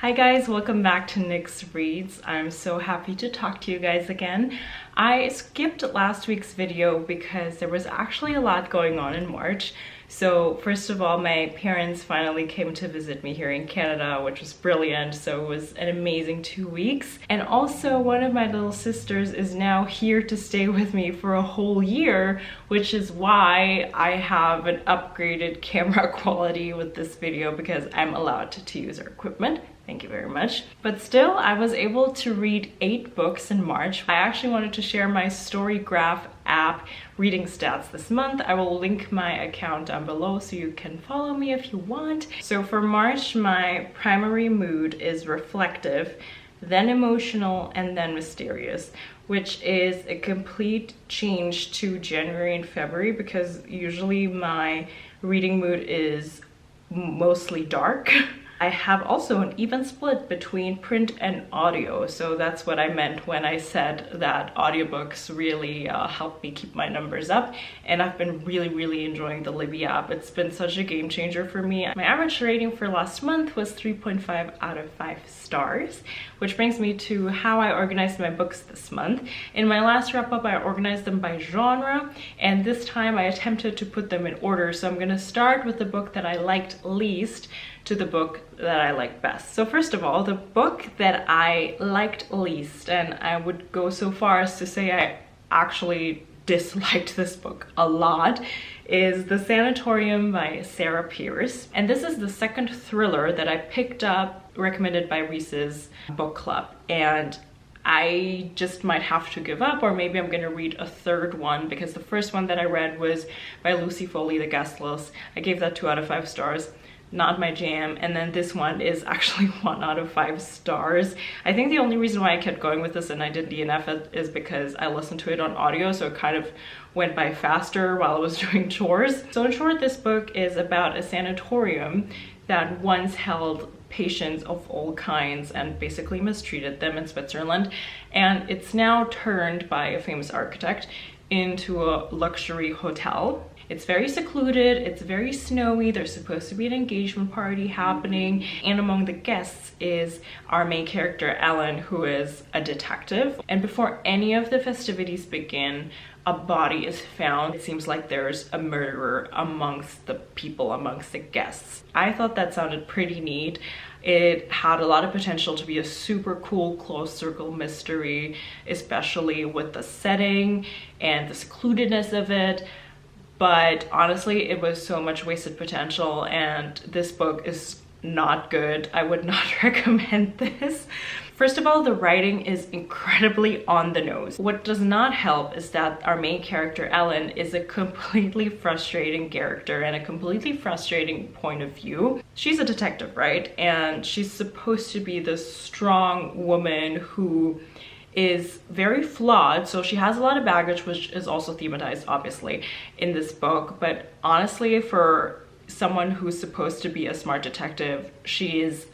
Hi guys, welcome back to Nyx Reads. I'm so happy to talk to you guys again. I skipped last week's video because there was actually a lot going on in March. So first of all, my parents finally came to visit me here in Canada, which was brilliant. So it was an amazing 2 weeks. And also one of my little sisters is now here to stay with me for a whole year, which is why I have an upgraded camera quality with this video because I'm allowed to use her equipment. Thank you very much. But still, I was able to read 8 books in March. I actually wanted to share my Storygraph app reading stats this month. I will link my account down below so you can follow me if you want. So for March, my primary mood is reflective, then emotional, and then mysterious, which is a complete change to January and February because usually my reading mood is mostly dark. I have also an even split between print and audio, so that's what I meant when I said that audiobooks really help me keep my numbers up, and I've been really enjoying the Libby app. It's been such a game changer for me. My average rating for last month was 3.5 out of 5 stars, which brings me to how I organized my books this month. In my last wrap up, I organized them by genre, and this time I attempted to put them in order, so I'm going to start with the book that I liked least to the book that I like best. So first of all, the book that I liked least, and I would go so far as to say I actually disliked this book a lot, is The Sanatorium by Sarah Pearse. And this is the second thriller that I picked up, recommended by Reese's book club. And I just might have to give up, or maybe I'm gonna read a third one because the first one that I read was by Lucy Foley, The Guest List. I gave that 2 out of 5 stars. Not my jam. And then this one is actually 1 out of 5 stars. I think the only reason why I kept going with this and I didn't DNF it is because I listened to it on audio, so it kind of went by faster while I was doing chores. So in short, this book is about a sanatorium that once held patients of all kinds and basically mistreated them in Switzerland, and it's now turned by a famous architect into a luxury hotel. It's very secluded, it's very snowy, there's supposed to be an engagement party happening, and among the guests is our main character, Ellen, who is a detective. And before any of the festivities begin, a body is found. It seems like there's a murderer amongst the people, amongst the guests. I thought that sounded pretty neat. It had a lot of potential to be a super cool closed circle mystery, especially with the setting and the secludedness of it. But honestly, it was so much wasted potential, and this book is not good. I would not recommend this. First of all, the writing is incredibly on the nose. What does not help is that our main character, Ellen, is a completely frustrating character and a completely frustrating point of view. She's a detective, right? And she's supposed to be this strong woman who is very flawed, so she has a lot of baggage, which is also thematized obviously in this book. But honestly, for someone who's supposed to be a smart detective, she is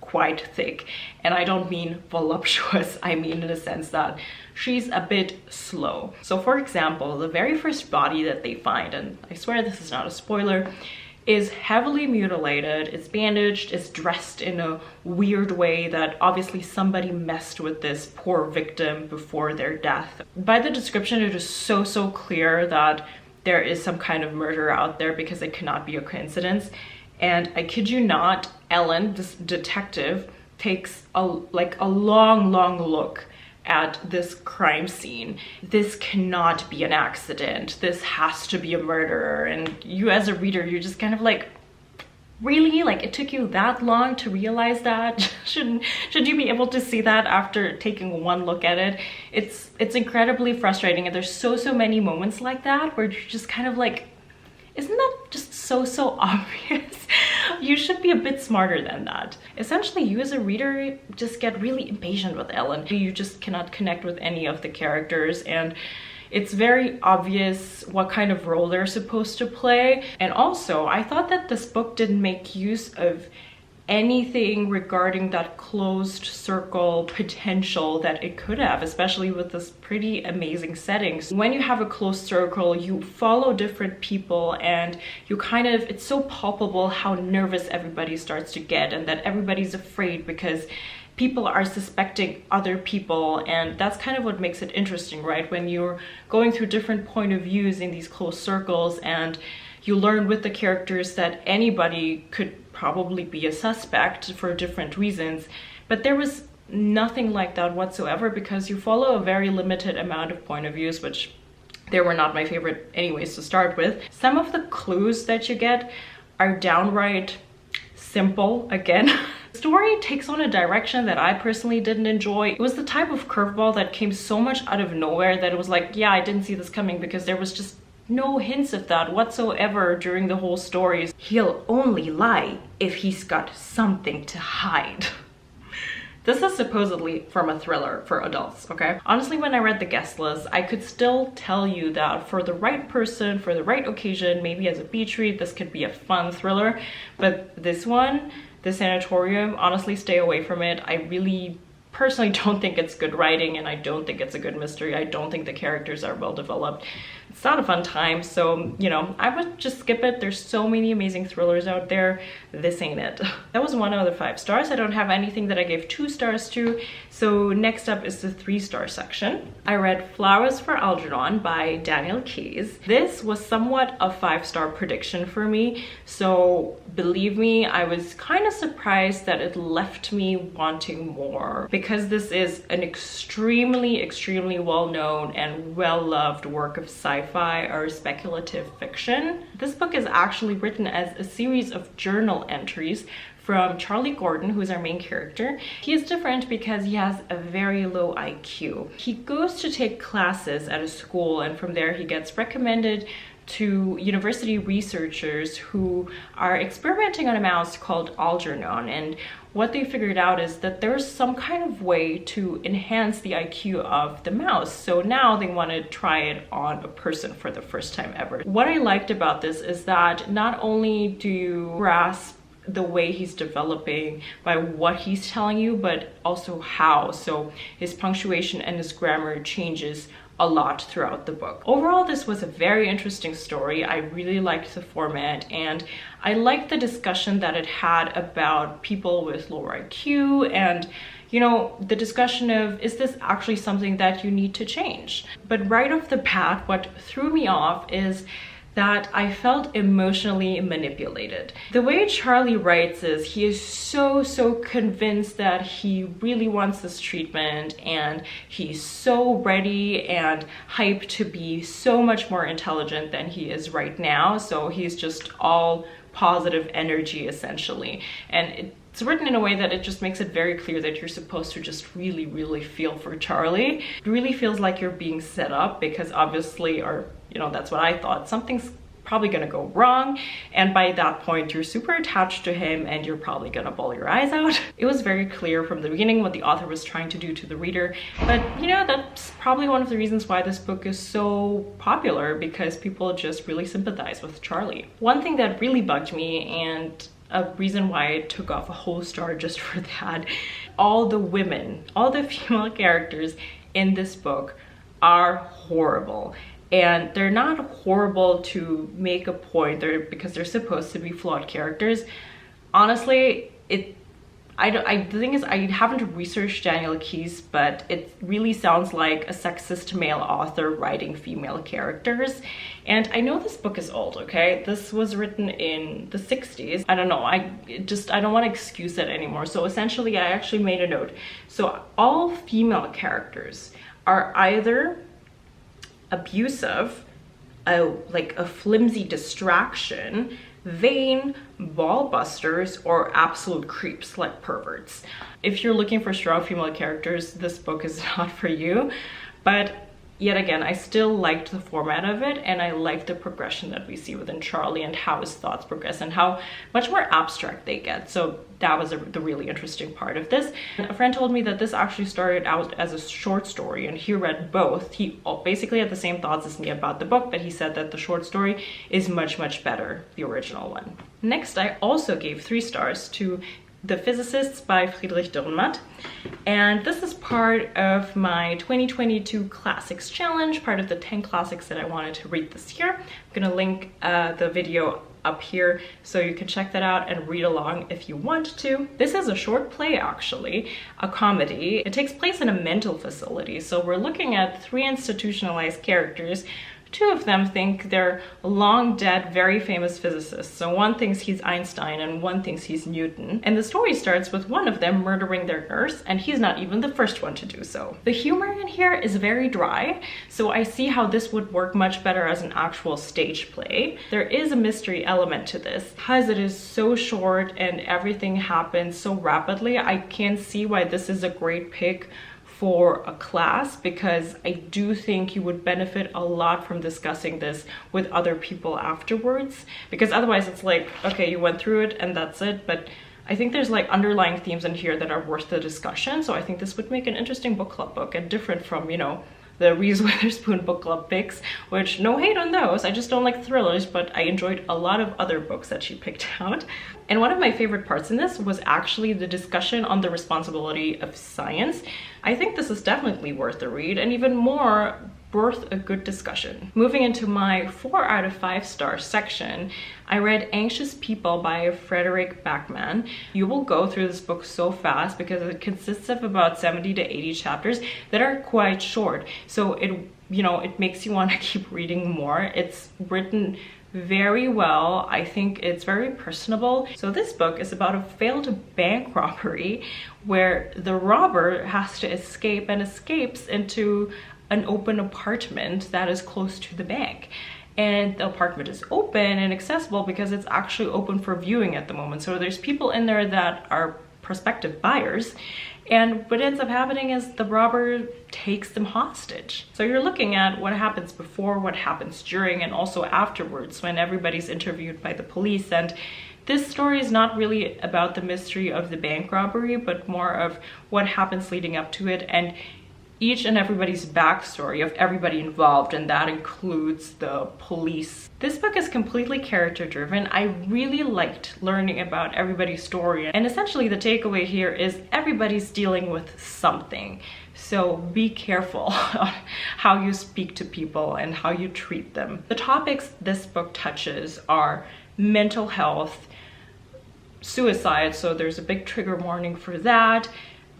quite thick, and I don't mean voluptuous, I mean in the sense that she's a bit slow. So for example, the very first body that they find, and I swear this is not a spoiler, is heavily mutilated, it's bandaged, it's dressed in a weird way that obviously somebody messed with this poor victim before their death. By the description, it is so clear that there is some kind of murder out there because it cannot be a coincidence. And I kid you not, Ellen, this detective, takes a long look at this crime scene. This cannot be an accident. This has to be a murder. And you as a reader, you're just kind of like, really? Like, it took you that long to realize that? Should you be able to see that after taking one look at it? It's incredibly frustrating, and there's so many moments like that where you're just kind of like, isn't that just so obvious? You should be a bit smarter than that. Essentially, you as a reader just get really impatient with Ellen. You just cannot connect with any of the characters, and it's very obvious what kind of role they're supposed to play. And also, I thought that this book didn't make use of anything regarding that closed circle potential that it could have, especially with this pretty amazing settings. When you have a closed circle, you follow different people and you kind of, it's so palpable how nervous everybody starts to get and that everybody's afraid because people are suspecting other people, and that's kind of what makes it interesting, right? When you're going through different point of views in these closed circles and you learn with the characters that anybody could probably be a suspect for different reasons, but there was nothing like that whatsoever because you follow a very limited amount of point of views, which they were not my favorite anyways to start with. Some of the clues that you get are downright simple again. The story takes on a direction that I personally didn't enjoy. It was the type of curveball that came so much out of nowhere that it was like, yeah, I didn't see this coming, because there was just no hints of that whatsoever during the whole stories. He'll only lie if he's got something to hide. This is supposedly from a thriller for adults, okay? Honestly, when I read the guest list, I could still tell you that for the right person, for the right occasion, maybe as a beach read, this could be a fun thriller. But this one, the Sanatorium, honestly, stay away from it. I really personally don't think it's good writing, and I don't think it's a good mystery. I don't think the characters are well developed. It's not a fun time, so, you know, I would just skip it. There's so many amazing thrillers out there. This ain't it. That was 1 out of 5 stars. I don't have anything that I gave 2 stars to. So next up is the 3-star section. I read Flowers for Algernon by Daniel Keyes. This was somewhat a 5-star prediction for me, so believe me, I was kind of surprised that it left me wanting more, because this is an extremely well-known and well-loved work of sci-fi or speculative fiction. This book is actually written as a series of journal entries from Charlie Gordon, who's our main character. He is different because he has a very low IQ. He goes to take classes at a school, and from there he gets recommended to university researchers who are experimenting on a mouse called Algernon, and what they figured out is that there's some kind of way to enhance the IQ of the mouse. So now they want to try it on a person for the first time ever. What I liked about this is that not only do you grasp the way he's developing by what he's telling you, but also how. So his punctuation and his grammar changes a lot throughout the book. Overall, this was a very interesting story. I really liked the format, and I liked the discussion that it had about people with lower IQ, and you know, the discussion of, is this actually something that you need to change? But right off the bat, what threw me off is that I felt emotionally manipulated. The way Charlie writes is he is so convinced that he really wants this treatment, and he's so ready and hyped to be so much more intelligent than he is right now. So he's just all positive energy essentially. And it's written in a way that it just makes it very clear that you're supposed to just really feel for Charlie. It really feels like you're being set up, because obviously, or you know, that's what I thought, something's probably gonna go wrong, and by that point you're super attached to him and you're probably gonna bawl your eyes out. It was very clear from the beginning what the author was trying to do to the reader, but you know, that's probably one of the reasons why this book is so popular, because people just really sympathize with Charlie. One thing that really bugged me, and a reason why I took off a whole star just for that, all the women, all the female characters in this book are horrible. And they're not horrible to make a point, because they're supposed to be flawed characters. Honestly, the thing is, I haven't researched Daniel Keyes, but it really sounds like a sexist male author writing female characters. And I know this book is old, okay? This was written in the 60s. I don't know, I don't want to excuse it anymore. So essentially, I actually made a note. So all female characters are either abusive, like a flimsy distraction, vain, ball busters, or absolute creeps, like perverts. If you're looking for strong female characters, this book is not for you. But yet again, I still liked the format of it, and I liked the progression that we see within Charlie and how his thoughts progress and how much more abstract they get. So that was the really interesting part of this. A friend told me that this actually started out as a short story, and he read both. He basically had the same thoughts as me about the book, but he said that the short story is much better, the original one. Next, I also gave 3 stars to The Physicists by Friedrich Dürrenmatt. And this is part of my 2022 Classics Challenge, part of the 10 classics that I wanted to read this year. I'm gonna link the video up here so you can check that out and read along if you want to. This is a short play, actually, a comedy. It takes place in a mental facility, so we're looking at 3 institutionalized characters. 2 of them think they're long dead, very famous physicists. So one thinks he's Einstein and one thinks he's Newton. And the story starts with one of them murdering their nurse, and he's not even the first one to do so. The humor in here is very dry, so I see how this would work much better as an actual stage play. There is a mystery element to this. Because it is so short and everything happens so rapidly, I can see why this is a great pick for a class, because I do think you would benefit a lot from discussing this with other people afterwards, because otherwise it's like, okay, you went through it and that's it. But I think there's like underlying themes in here that are worth the discussion, so I think this would make an interesting book club book and different from, you know, the Reese Witherspoon book club picks, which no hate on those, I just don't like thrillers, but I enjoyed a lot of other books that she picked out. And one of my favorite parts in this was actually the discussion on the responsibility of science. I think this is definitely worth a read, and even more worth a good discussion. Moving into my 4 out of 5 star section, I read Anxious People by Fredrik Backman. You will go through this book so fast because it consists of about 70 to 80 chapters that are quite short. So it makes you want to keep reading more. It's written very well. I think it's very personable. So this book is about a failed bank robbery where the robber has to escape and escapes into an open apartment that is close to the bank. And the apartment is open and accessible because it's actually open for viewing at the moment. So there's people in there that are prospective buyers. And what ends up happening is the robber takes them hostage. So you're looking at what happens before, what happens during, and also afterwards when everybody's interviewed by the police. And this story is not really about the mystery of the bank robbery, but more of what happens leading up to it, and each and everybody's backstory of everybody involved, and that includes the police. This book is completely character driven. I really liked learning about everybody's story, and essentially the takeaway here is everybody's dealing with something. So be careful on how you speak to people and how you treat them. The topics this book touches are mental health, suicide, so there's a big trigger warning for that,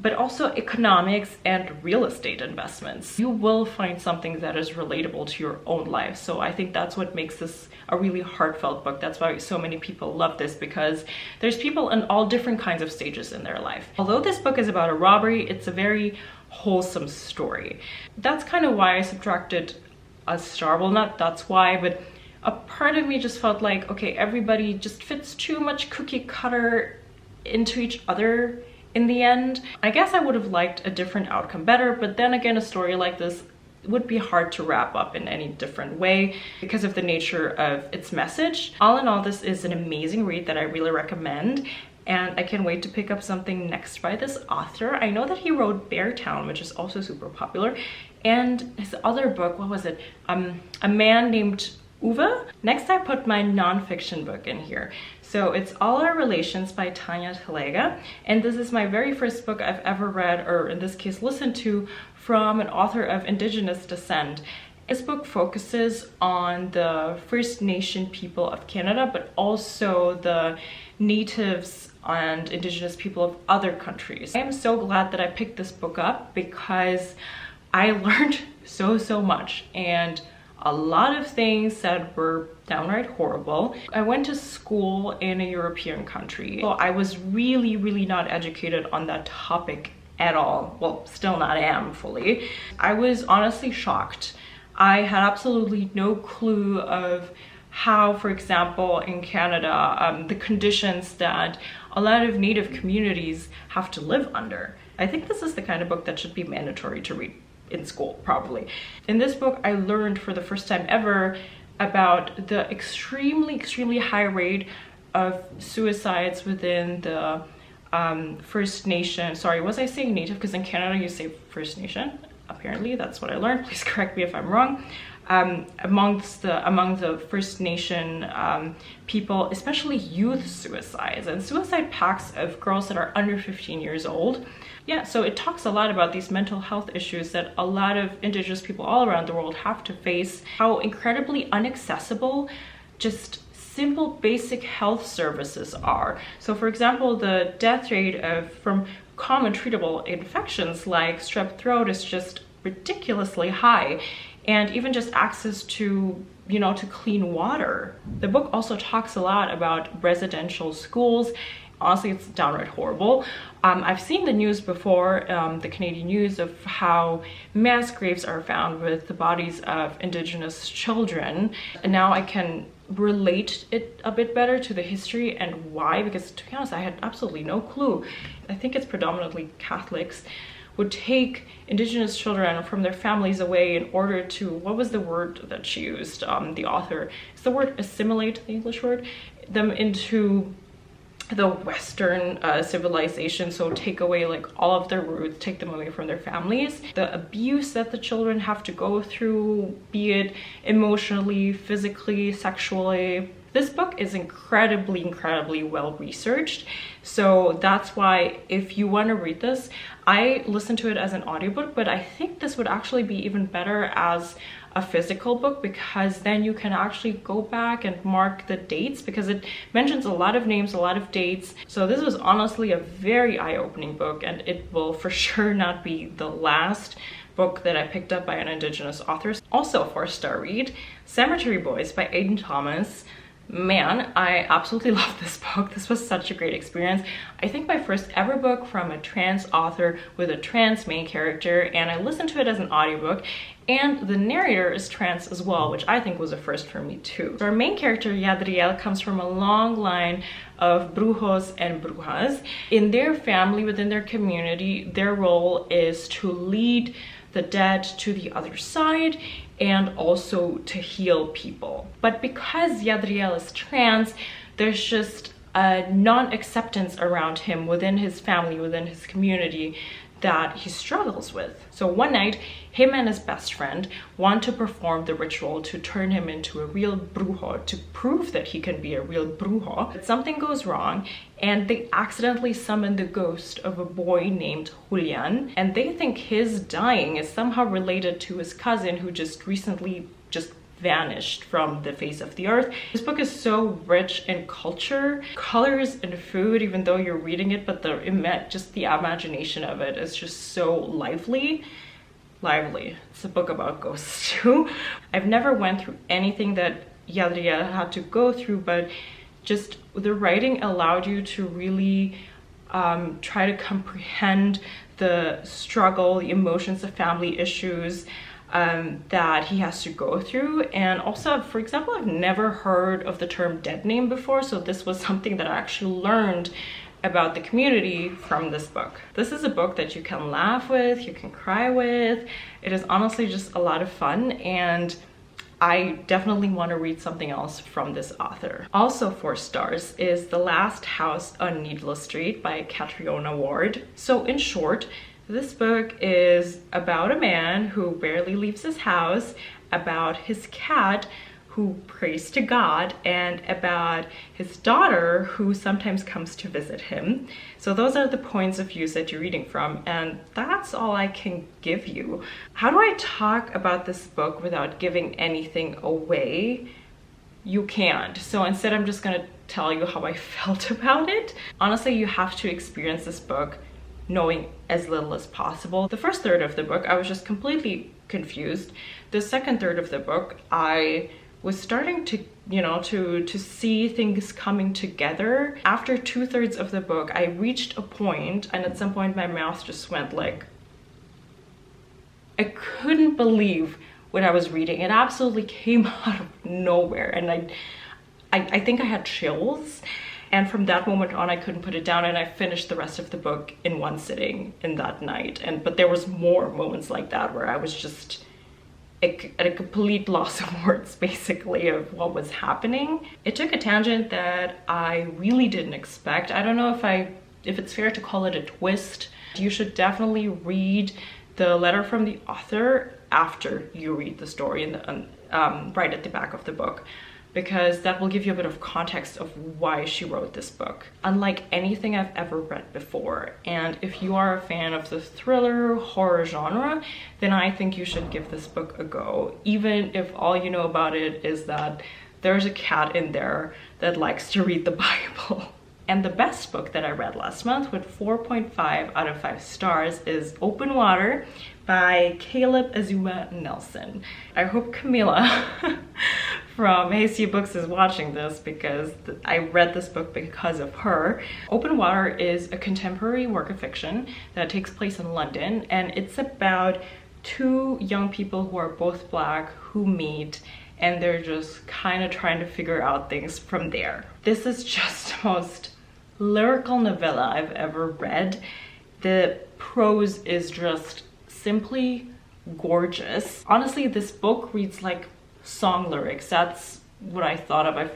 but also economics and real estate investments. You will find something that is relatable to your own life. So I think that's what makes this a really heartfelt book. That's why so many people love this, because there's people in all different kinds of stages in their life. Although this book is about a robbery, it's a very wholesome story. That's kind of why I subtracted a star. Well, not that's why, but a part of me just felt like, okay, everybody just fits too much cookie cutter into each other in the end. I guess I would have liked a different outcome better, but then again, a story like this would be hard to wrap up in any different way because of the nature of its message. All in all, this is an amazing read that I really recommend, and I can't wait to pick up something next by this author. I know that he wrote Beartown, which is also super popular, and his other book, what was it? A Man Named Uwe. Next, I put my nonfiction book in here. So it's All Our Relations by Tanya Talaga, and this is my very first book I've ever read, or in this case listened to, from an author of Indigenous descent. This book focuses on the First Nation people of Canada, but also the natives and Indigenous people of other countries. I am so glad that I picked this book up because I learned so much, and a lot of things that were downright horrible. I went to school in a European country, so I was really not educated on that topic at all. Well, still not am fully. I was honestly shocked. I had absolutely no clue of how, for example, in Canada, the conditions that a lot of Native communities have to live under. I think this is the kind of book that should be mandatory to read in school, probably. In this book, I learned for the first time ever about the extremely high rate of suicides within the First Nation. Sorry, was I saying Native? Because in Canada you say First Nation. Apparently, that's what I learned. Please correct me if I'm wrong. among the First Nation people, especially youth suicides and suicide pacts of girls that are under 15 years old. Yeah, so it talks a lot about these mental health issues that a lot of Indigenous people all around the world have to face, how incredibly inaccessible just simple basic health services are. So for example, the death rate from common treatable infections like strep throat is just ridiculously high, and even just access to to clean water. The book also talks a lot about residential schools. Honestly, it's downright horrible. I've seen the news before, the Canadian news, of how mass graves are found with the bodies of Indigenous children, and now I can relate it a bit better to the history and why, because to be honest, I had absolutely no clue. I think it's predominantly Catholics would take Indigenous children from their families away in order to, what was the word that she used, the author? It's the word assimilate, the English word, them into the Western civilization. So take away like all of their roots, take them away from their families. The abuse that the children have to go through, be it emotionally, physically, sexually. This book is incredibly well researched. So that's why if you want to read this, I listened to it as an audiobook, but I think this would actually be even better as a physical book, because then you can actually go back and mark the dates, because it mentions a lot of names, a lot of dates. So this was honestly a very eye-opening book, and it will for sure not be the last book that I picked up by an Indigenous author. Also a 4-star read, Cemetery Boys by Aiden Thomas. Man, I absolutely love this book. This was such a great experience. I think my first ever book from a trans author with a trans main character, and I listened to it as an audiobook, and the narrator is trans as well, which I think was a first for me too. So our main character, Yadriel, comes from a long line of brujos and brujas. In their family, within their community, their role is to lead the dead to the other side and also to heal people. But because Yadriel is trans, there's just a non-acceptance around him within his family, within his community, that he struggles with. So one night, him and his best friend want to perform the ritual to turn him into a real brujo, to prove that he can be a real brujo. But something goes wrong, and they accidentally summon the ghost of a boy named Julian, and they think his dying is somehow related to his cousin who just recently vanished from the face of the earth. This book is so rich in culture, colors, and food, even though you're reading it, but just the imagination of it is just so lively. It's a book about ghosts too. I've never went through anything that Yadriel had to go through, but just the writing allowed you to really try to comprehend the struggle, the emotions, the family issues that he has to go through. And also, for example, I've never heard of the term dead name before, so this was something that I actually learned about the community from this book. This is a book that you can laugh with, you can cry with. It is honestly just a lot of fun, and I definitely want to read something else from this author. Also 4 stars is The Last House on Needless Street by Catriona Ward. So in short, this book is about a man who rarely leaves his house, about his cat who prays to God, and about his daughter who sometimes comes to visit him. So those are the points of views that you're reading from, and that's all I can give you. How do I talk about this book without giving anything away? You can't. So instead, I'm just gonna tell you how I felt about it. Honestly, you have to experience this book knowing as little as possible. The first third of the book, I was just completely confused. The second third of the book, I was starting to, to see things coming together. After 2/3 of the book, I reached a point, and at some point my mouth just went like, I couldn't believe what I was reading. It absolutely came out of nowhere, and I think I had chills. And from that moment on, I couldn't put it down, and I finished the rest of the book in one sitting in that night. But there was more moments like that where I was just at a complete loss of words, basically, of what was happening. It took a tangent that I really didn't expect. I don't know if it's fair to call it a twist. You should definitely read the letter from the author after you read the story, and right at the back of the book, because that will give you a bit of context of why she wrote this book. Unlike anything I've ever read before, and if you are a fan of the thriller horror genre, then I think you should give this book a go, even if all you know about it is that there's a cat in there that likes to read the Bible. And the best book that I read last month with 4.5 out of 5 stars is Open Water by Caleb Azumah Nelson. I hope Camila from Hasty Books is watching this, because I read this book because of her. Open Water is a contemporary work of fiction that takes place in London, and it's about two young people who are both Black who meet, and they're just kind of trying to figure out things from there. This is just the most lyrical novella I've ever read. The prose is just simply gorgeous. Honestly, this book reads like song lyrics. That's what I thought of.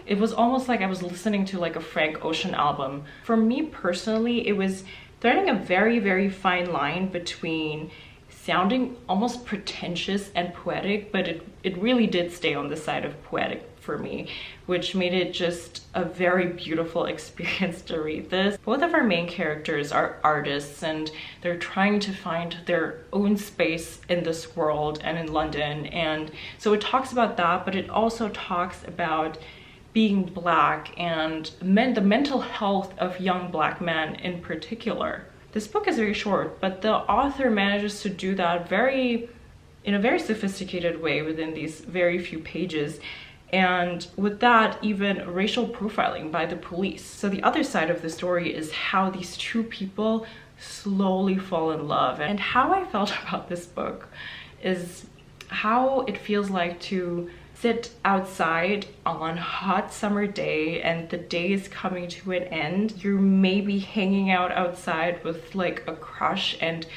It was almost like I was listening to like a Frank Ocean album. For me personally, it was threading a very, very fine line between sounding almost pretentious and poetic, but it really did stay on the side of poetic for me, which made it just a very beautiful experience to read this. Both of our main characters are artists, and they're trying to find their own space in this world and in London. And so it talks about that, but it also talks about being Black and the mental health of young Black men in particular. This book is very short, but the author manages to do that in a very sophisticated way within these very few pages. And with that, even racial profiling by the police. So the other side of the story is how these two people slowly fall in love. And how I felt about this book is how it feels like to sit outside on a hot summer day, and the day is coming to an end. You're maybe hanging out outside with like a crush, and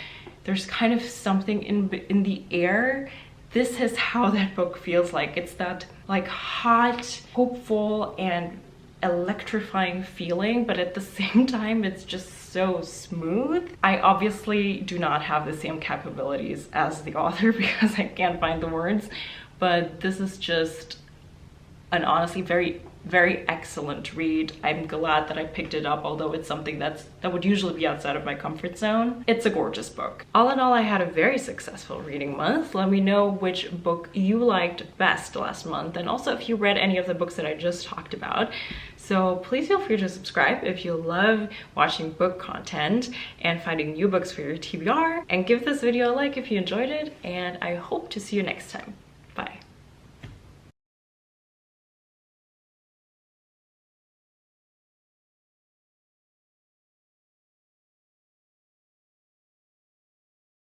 there's kind of something in the air. This is how that book feels like. It's that like hot, hopeful, and electrifying feeling, but at the same time it's just so smooth. I obviously do not have the same capabilities as the author because I can't find the words, but this is just an honestly very, very excellent read. I'm glad that I picked it up, although it's something that would usually be outside of my comfort zone. It's a gorgeous book. All in all, I had a very successful reading month. Let me know which book you liked best last month, and also if you read any of the books that I just talked about. So please feel free to subscribe if you love watching book content and finding new books for your TBR, and give this video a like if you enjoyed it, and I hope to see you next time.